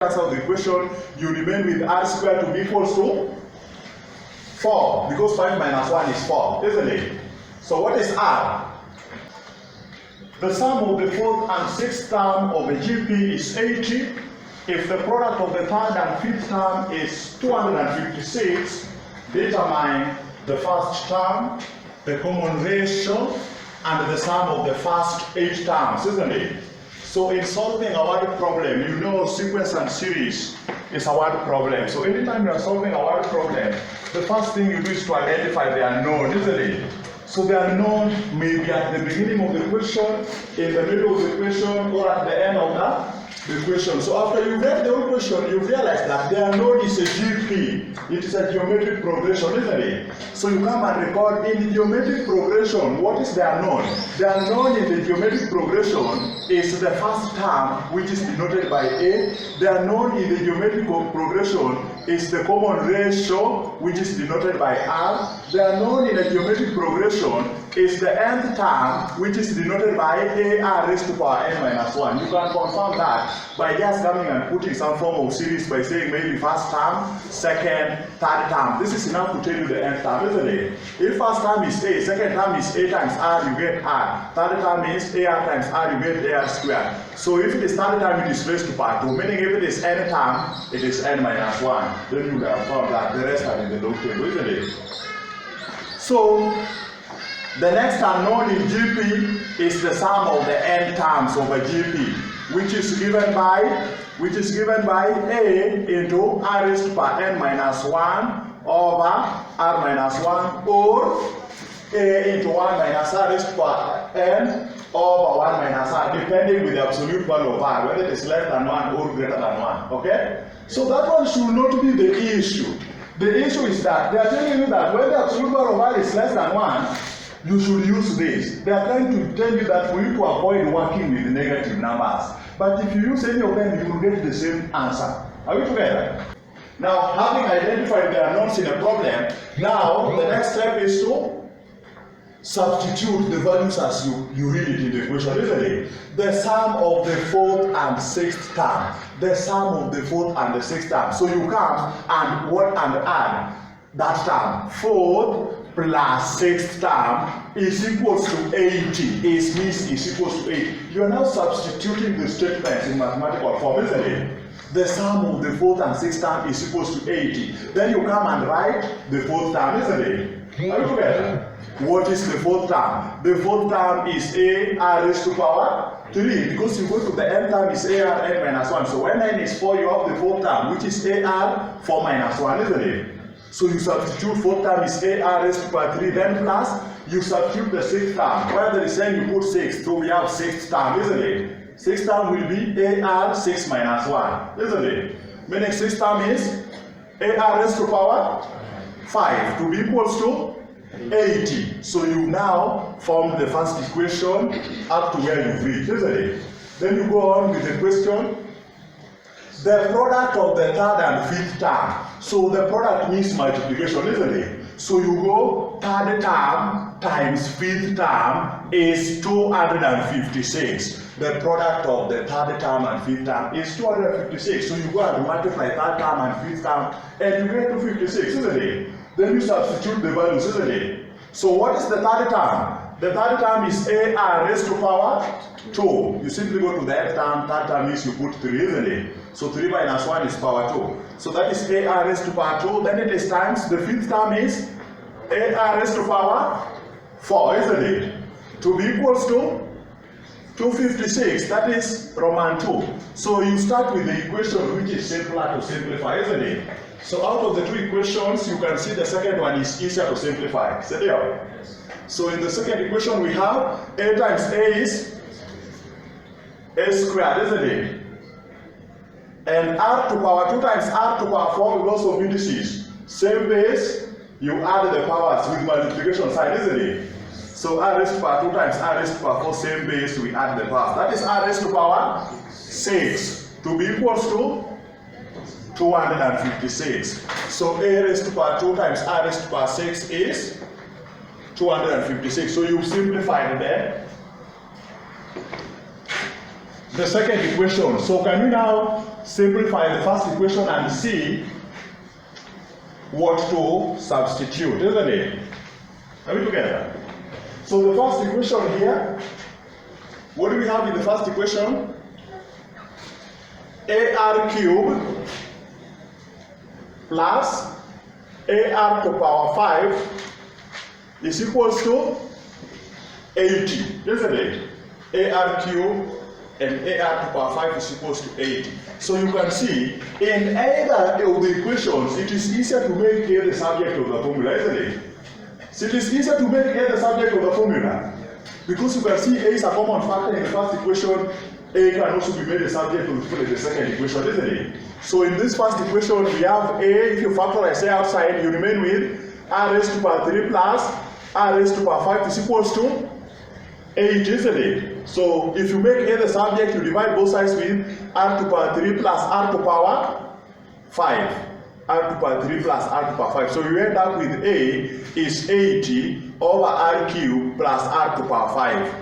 of the equation, you remain with r squared to be equals to 4, because 5 minus 1 is 4, isn't it? So what is r? The sum of the fourth and sixth term of the GP is 80. If the product of the third and fifth term is 256, determine the first term, the common ratio, and the sum of the first 8 terms, isn't it? So in solving a word problem, you know sequence and series is a word problem. So anytime you are solving a word problem, the first thing you do is to identify the unknown, isn't it? So the unknown may be at the beginning of the question, in the middle of the question, or at the end of the question. So after you read the whole question, you realize that the unknown is a GP. It is a geometric progression, isn't it? So you come and record in the geometric progression, what is the unknown? The unknown in the geometric progression is the first term, which is denoted by A. The unknown in the geometric progression is the common ratio, which is denoted by R. The unknown in the geometric progression is the nth term, which is denoted by AR raised to power n minus 1. You can confirm that by just coming and putting some form of series by saying maybe first term, second, third term. This is enough to tell you the nth term, isn't it? If first term is A, second term is A times R, you get R. Third term is AR times R, you get AR squared. So if it is third term, it is raised to power 2, meaning if it is n term, it is n minus 1. Then you would have found that the rest are in the log table, isn't it? So the next unknown in GP is the sum of the n terms of a GP, which is given by A into R raised to power n minus 1 over R minus 1, or A into 1 minus R raised to power n over 1 minus R, depending with the absolute value of R, whether it is less than 1 or greater than 1. Okay? So that one should not be the issue. The issue is that they are telling you that when the absolute value of R is less than 1, you should use this. They are trying to tell you that for you to avoid working with negative numbers. But if you use any of them, you will get the same answer. Are we together? Now, having identified the unknowns in a problem, now the next step is to substitute the values as you read it in the equation, isn't it? The sum of the fourth and sixth term. The sum of the fourth and the sixth term. So you come and add that term. Fourth plus sixth term is equals to 80. Is equals to 8. You are now substituting the statements in mathematical form, isn't it? The sum of the fourth and sixth term is equals to 80. Then you come and write the fourth term, isn't it? Are you together? What is the fourth term? The fourth term is AR raised to power 3, because you go to the n term is AR n minus 1. So when n is 4, you have the fourth term, which is AR 4 minus 1, isn't it? So you substitute fourth term is AR raised to power 3, then plus you substitute the sixth term. Where there is n, you put 6, so we have sixth term, isn't it? Sixth term will be AR 6 minus 1, isn't it? Meaning sixth term is AR raised to power 5 to be equals to 80. So you now form the first equation up to where you've reached, isn't it? Then you go on with the question. The product of the third and fifth term. So the product means multiplication, isn't it? So you go third term times fifth term is 256. The product of the third term and fifth term is 256. So you go and multiply third term and fifth term and you get 256, isn't it? Then you substitute the values, isn't it? So what is the third term? The third term is AR raised to power 2. You simply go to the nth term. Third term means you put 3, isn't it? So 3 minus 1 is power 2. So that is AR raised to power 2. Then it is times the fifth term is AR raised to power 4, isn't it? To be equals to 256. That is Roman 2. So you start with the equation which is simpler to simplify, isn't it? So out of the two equations, you can see the second one is easier to simplify. Is it here? So in the second equation, we have A times A is A squared, isn't it? And R to power 2 times R to power 4 with lots of indices. Same base, you add the powers with multiplication sign, isn't it? So R raised to power 2 times R raised to power 4, same base, we add the powers. That is R raised to power 6 to be equals to 256. So A raised to power 2 times R raised to power 6 is 256. So you simplify the second equation. So can we now simplify the first equation and see what to substitute, isn't it? Are we together? So the first equation here, what do we have in the first equation? AR cubed plus AR to power 5 is equals to 80, isn't it? AR cubed and AR to power 5 is equals to 80. So you can see in either of the equations, it is easier to make A the subject of the formula, isn't it? So it is easier to make A the subject of the formula because you can see A is a common factor in the first equation. A can also be made a subject of the second equation, isn't it? So in this first equation, we have A. If you factorize A outside, you remain with R raised to power 3 plus R raised to power 5 is equals to 8, isn't it? So if you make A the subject, you divide both sides with R to power 3 plus R to power 5. R to power 3 plus R to power 5. So you end up with A is 80 over R cubed plus R to power 5.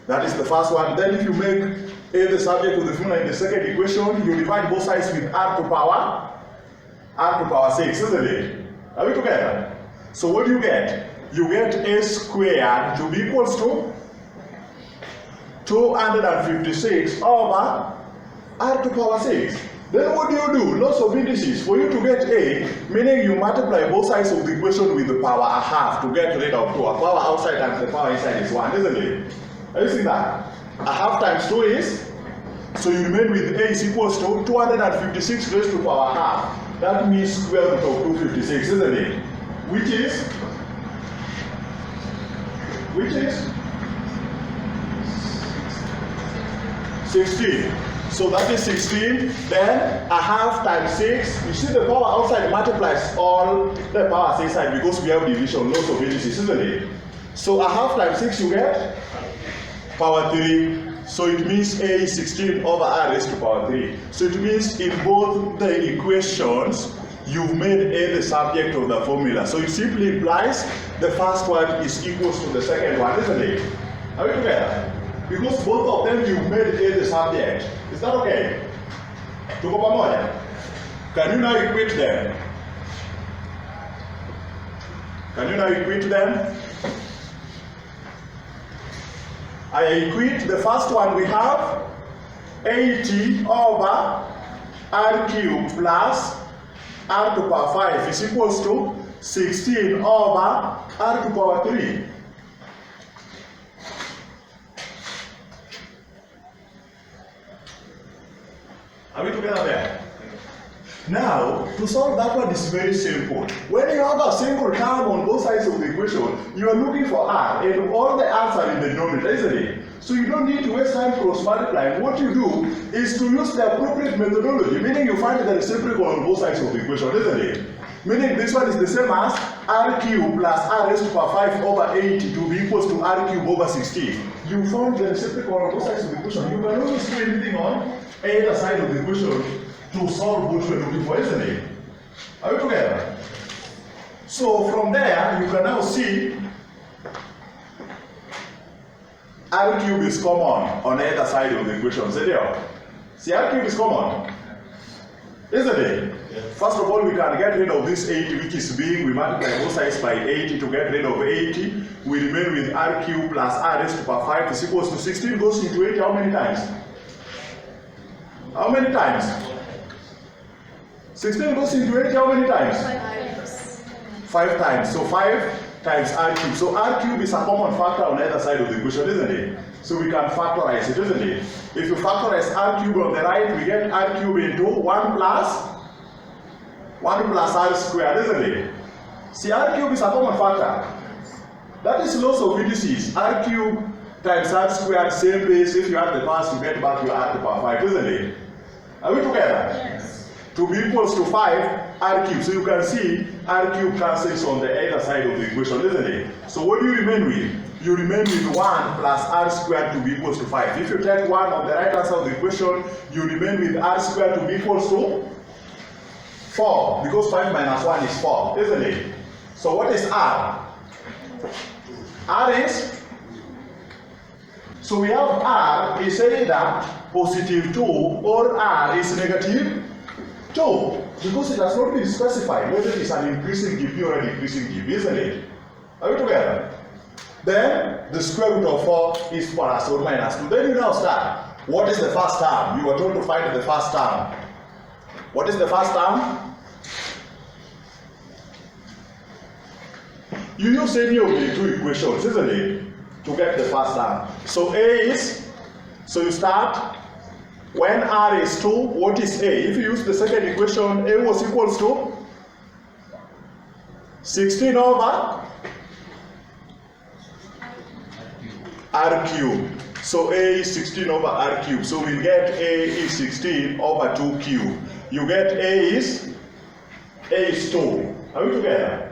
That is the first one. Then if you make A the subject of the formula in the second equation, you divide both sides with R to power 6, isn't it? Are we together? So what do you get? You get A squared to be equals to 256 over R to power 6. Then what do? Lots of indices. For you to get A, meaning you multiply both sides of the equation with the power a half to get rid of 2. A power outside times the power inside is 1, isn't it? Are you seeing that? A half times 2 is, so you remain with A is equals to 256 raised to power half. That means square root of 256, isn't it? Which is 16. So that is 16. Then a half times 6. You see the power outside multiplies all the powers inside because we have division, lots of indices, isn't it? So a half times 6 you get power 3. So it means A is 16 over R raised to power 3. So it means in both the equations, you've made A the subject of the formula. So it simply implies the first one is equals to the second one, isn't it? Are we together? Because both of them you've made A the subject. Is that okay? Tuko pamoja? Can you now equate them? Can you now equate them? I equate the first one we have 80 over R cubed plus R to power 5 is equals to 16 over R to power 3. Are we together there? Now, to solve that one is very simple. When you have a single term on both sides of the equation, you are looking for R, and all the R's are in the denominator, isn't it? So you don't need to waste time cross multiplying. What you do is to use the appropriate methodology, meaning you find the reciprocal on both sides of the equation, isn't it? Meaning this one is the same as R cubed plus R raised to power 5 over 80 to be equals to R cubed over 16. You found the reciprocal on both sides of the equation. You can always do anything on either side of the equation to solve what we're looking for, isn't it? Are we together? So from there, you can now see R cubed is common on either side of the equation. See, R cubed is common, isn't it? Yes. First of all, we can get rid of this 80, which is big. We multiply both sides by 80 to get rid of 80. We remain with R cubed plus R raised to power 5 is equals to 16 goes into 80 how many times? How many times? 16 goes into 80 how many times? 5 times. So 5 times R cubed. So R cubed is a common factor on either side of the equation, isn't it? So we can factorize it, isn't it? If you factorize R cubed on the right, we get R cubed into 1 plus R squared, isn't it? See, R cubed is a common factor. That is lots of indices. R cubed times R squared, same base. If you add the powers, you get back your R to power 5, isn't it? Are we together? Yes. To be equals to 5 R cubed. So you can see R cubed cancels on the other side of the equation, isn't it? So what do you remain with? You remain with 1 plus R squared to be equals to 5. If you take 1 on the right hand side of the equation, you remain with R squared to be equals to 4. Because 5 minus 1 is 4, isn't it? So what is R? R is So we have R is either positive 2 or R is negative 2. Because it has not been specified whether it is an increasing GP or a decreasing GP, isn't it? Are we together? Then the square root of 4 is plus or minus 2. Then you now start. What is the first term? You were told to find the first term. What is the first term? You use any of the two equations, isn't it? To get the first term. So A is, so you start, when R is 2, what is A? If you use the second equation, A was equals to 16 over R cubed. So A is 16 over R cubed. So we'll get A is 16 over 2 cubed. You get A is 2. Are we together?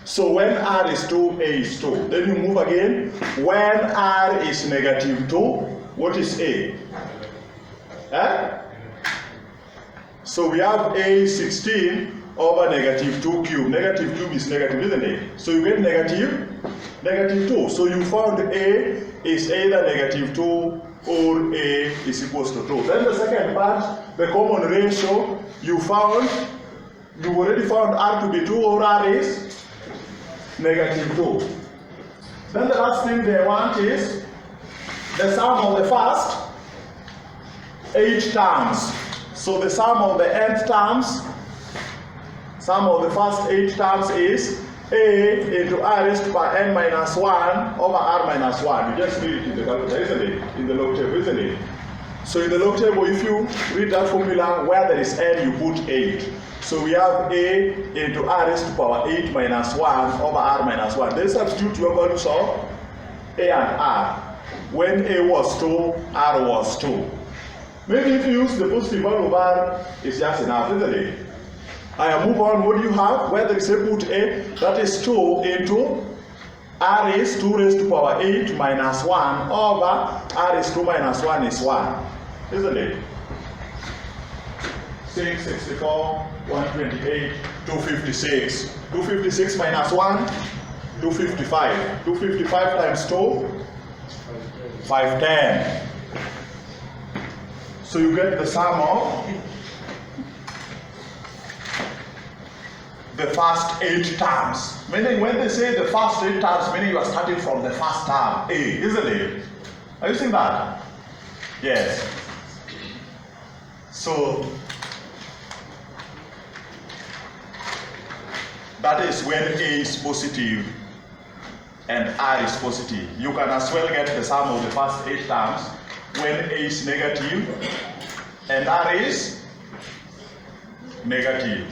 So when R is 2, A is 2. Then you move again. When R is negative 2, what is A? So we have A 16 over negative 2 cubed. Negative cube is negative, isn't it? So you get negative 2. So you found A is either negative 2 or A is equals to 2. Then the second part, the common ratio, you already found R to be 2 or R is negative 2. Then the last thing they want is the sum of the first 8 terms. So the sum of the nth terms, sum of the first 8 terms is A into R raised to power n minus 1 over R minus 1. You just read it in the calculator, isn't it? In the log table, isn't it? So in the log table, if you read that formula, where there is n, you put 8. So we have A into R raised to power 8 minus 1 over R minus 1. Then substitute your values of A and R. When A was 2, R was 2. Maybe if you use the positive value of R, it's just enough, isn't it? I move on. What do you have? Where there is a put A, that is 2 into R is 2 raised to power 8 minus 1 over R is 2 minus 1 is 1. Isn't it? 6, 64, 128, 256. 256 minus 1, 255. 255 times 2, 510. So you get the sum of the first 8 terms. Meaning when they say the first 8 terms, meaning you are starting from the first term, A, isn't it? Are you seeing that? Yes. So that is when A is positive and R is positive. You can as well get the sum of the first 8 terms when A is negative and R is negative.